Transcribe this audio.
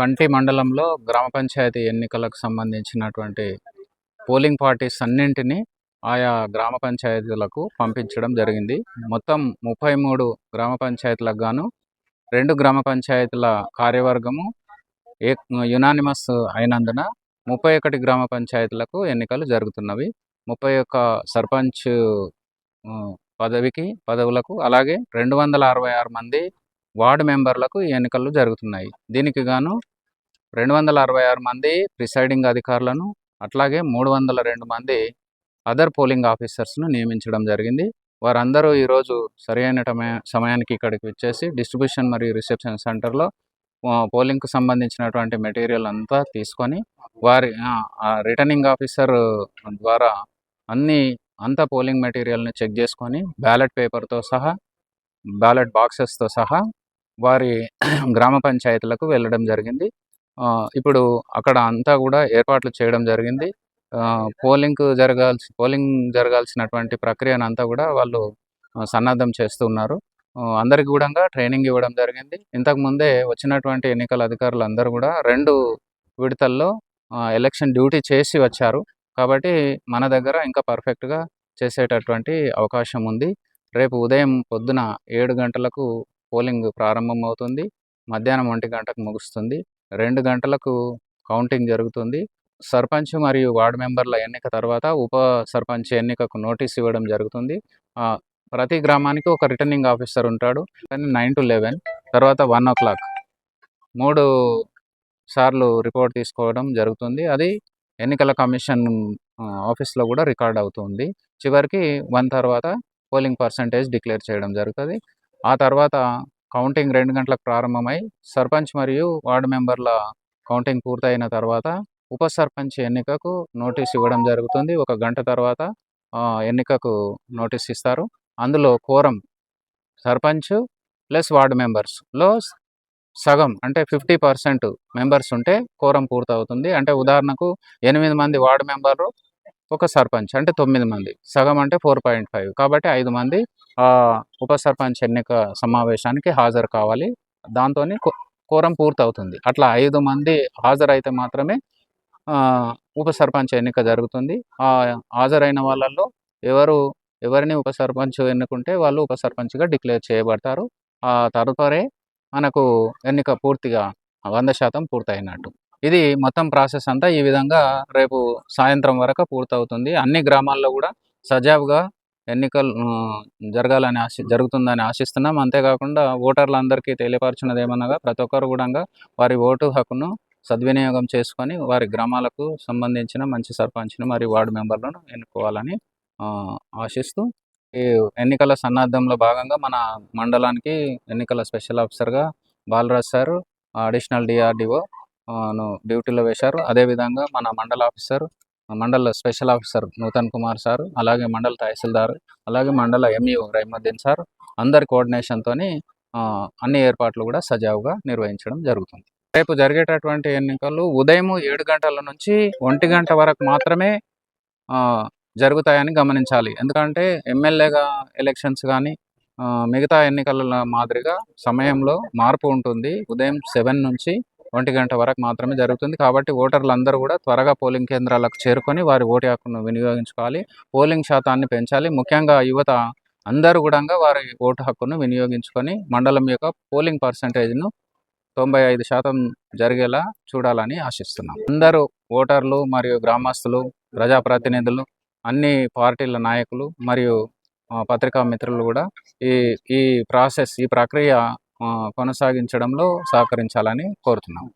కంటి మండలంలో గ్రామ పంచాయతీ ఎన్నికలకు సంబంధించినటువంటి పోలింగ్ పార్టీస్ అన్నింటినీ ఆయా గ్రామ పంచాయతీలకు పంపించడం జరిగింది. మొత్తం 33 గ్రామ పంచాయతీలకు గాను 2 గ్రామ పంచాయతీల కార్యవర్గము యునానిమస్ అయినందున 31 గ్రామ పంచాయతీలకు ఎన్నికలు జరుగుతున్నవి. 31 సర్పంచ్ పదవులకు అలాగే 266 మంది వార్డు మెంబర్లకు ఈ ఎన్నికలు జరుగుతున్నాయి. దీనికి గాను 266 మంది ప్రిసైడింగ్ అధికారులను అట్లాగే 302 మంది అదర్ పోలింగ్ ఆఫీసర్స్ను నియమించడం జరిగింది. వారందరూ ఈరోజు సరైన సమయానికి ఇక్కడికి వచ్చేసి డిస్ట్రిబ్యూషన్ మరియు రిసెప్షన్ సెంటర్లో పోలింగ్కు సంబంధించినటువంటి మెటీరియల్ అంతా తీసుకొని వారి రిటర్నింగ్ ఆఫీసర్ ద్వారా అంతా పోలింగ్ మెటీరియల్ని చెక్ చేసుకొని బ్యాలెట్ పేపర్తో సహా బ్యాలెట్ బాక్సెస్తో సహా వారి గ్రామ పంచాయతీలకు వెళ్ళడం జరిగింది. ఇప్పుడు అక్కడ అంతా కూడా ఏర్పాట్లు చేయడం జరిగింది. పోలింగ్ జరగాల్సినటువంటి ప్రక్రియను అంతా కూడా వాళ్ళు సన్నద్ధం చేస్తున్నారు. అందరికి కూడా ట్రైనింగ్ ఇవ్వడం జరిగింది. ఇంతకుముందే వచ్చినటువంటి ఎన్నికల అధికారులు అందరూ కూడా 2 విడతల్లో ఎలక్షన్ డ్యూటీ చేసి వచ్చారు. కాబట్టి మన దగ్గర ఇంకా పర్ఫెక్ట్గా చేసేటటువంటి అవకాశం ఉంది. రేపు ఉదయం పొద్దున 7 గంటలకు పోలింగ్ ప్రారంభం అవుతుంది. మధ్యాహ్నం 1 గంటకు ముగుస్తుంది. 2 గంటలకు కౌంటింగ్ జరుగుతుంది. సర్పంచ్ మరియు వార్డు మెంబర్ల ఎన్నిక తర్వాత ఉప సర్పంచ్ ఎన్నికకు నోటీస్ ఇవ్వడం జరుగుతుంది. ప్రతి గ్రామానికి ఒక రిటర్నింగ్ ఆఫీసర్ ఉంటాడు. 9 to 11 తర్వాత 1 o'clock 3 సార్లు రిపోర్ట్ తీసుకోవడం జరుగుతుంది. అది ఎన్నికల కమిషన్ ఆఫీస్లో కూడా రికార్డ్ అవుతుంది. చివరికి 1 తర్వాత పోలింగ్ పర్సంటేజ్ డిక్లేర్ చేయడం జరుగుతుంది. ఆ తర్వాత కౌంటింగ్ 2 గంటలకు ప్రారంభమై సర్పంచ్ మరియు వార్డు మెంబర్ల కౌంటింగ్ పూర్తయిన తర్వాత ఉప సర్పంచ్ ఎన్నికకు నోటీస్ ఇవ్వడం జరుగుతుంది. 1 గంట తర్వాత ఎన్నికకు నోటీస్ ఇస్తారు. అందులో కోరం సర్పంచ్ ప్లస్ వార్డు మెంబర్స్లో సగం అంటే 50% మెంబర్స్ ఉంటే కోరం పూర్తవుతుంది. అంటే ఉదాహరణకు 8 మంది వార్డు మెంబర్లు, 1 సర్పంచ్ అంటే 9 మంది, సగం అంటే 4.5 కాబట్టి 5 మంది ఉప సర్పంచ్ ఎన్నిక సమావేశానికి హాజరు కావాలి. దాంతో కోరం పూర్తవుతుంది. అట్లా 5 మంది హాజరైతే మాత్రమే ఉప సర్పంచ్ ఎన్నిక జరుగుతుంది. హాజరైన వాళ్ళల్లో ఎవరిని ఉప సర్పంచ్ ఎన్నుకుంటే వాళ్ళు ఉప సర్పంచ్గా డిక్లేర్ చేయబడతారు. తదుపరి మనకు ఎన్నిక పూర్తిగా 100% పూర్తయినట్టు. ఇది మొత్తం ప్రాసెస్ అంతా ఈ విధంగా రేపు సాయంత్రం వరకు పూర్తవుతుంది. అన్ని గ్రామాల్లో కూడా సజావుగా ఎన్నికలు జరుగుతుందని ఆశిస్తున్నాం. అంతేకాకుండా ఓటర్లందరికీ తెలియపరచినది ఏమనగా ప్రతి ఒక్కరు కూడా వారి ఓటు హక్కును సద్వినియోగం చేసుకొని వారి గ్రామాలకు సంబంధించిన మంచి సర్పంచ్ను మరియు వార్డు మెంబర్లను ఎన్నుకోవాలని ఆశిస్తూ ఈ ఎన్నికల సన్నద్ధంలో భాగంగా మన మండలానికి ఎన్నికల స్పెషల్ ఆఫీసర్గా బాలరాజ్ సార్ అడిషనల్ DRDO డ్యూటీలో వేశారు. అదేవిధంగా మన మండల special officer Nutan Kumar sir, అలాగే మండల తహసీల్దార్, అలాగే మండల MU రైముద్దీన్ సార్ అందరి కోఆర్డినేషన్తో అన్ని ఏర్పాట్లు కూడా సజావుగా నిర్వహించడం జరుగుతుంది. రేపు జరిగేటటువంటి ఎన్నికలు ఉదయం 7 గంటల నుంచి 1 గంట వరకు మాత్రమే జరుగుతాయని గమనించాలి. ఎందుకంటే ఎమ్మెల్యేగా ఎలక్షన్స్ కానీ మిగతా ఎన్నికల మాదిరిగా సమయంలో మార్పు ఉంటుంది. ఉదయం 7 నుంచి 1 గంట వరకు మాత్రమే జరుగుతుంది. కాబట్టి ఓటర్లు అందరూ కూడా త్వరగా పోలింగ్ కేంద్రాలకు చేరుకొని వారి ఓటు హక్కును వినియోగించుకోవాలి. పోలింగ్ శాతాన్ని పెంచాలి. ముఖ్యంగా యువత అందరూ కూడా వారి ఓటు హక్కును వినియోగించుకొని మండలం యొక్క పోలింగ్ పర్సంటేజ్ను 95% జరిగేలా చూడాలని ఆశిస్తున్నాం. అందరూ ఓటర్లు మరియు గ్రామస్తులు, ప్రజాప్రతినిధులు, అన్ని పార్టీల నాయకులు మరియు పత్రికా మిత్రులు కూడా ఈ ప్రక్రియ కొనసాగించడంలో సహకరించాలని కోరుతున్నాం.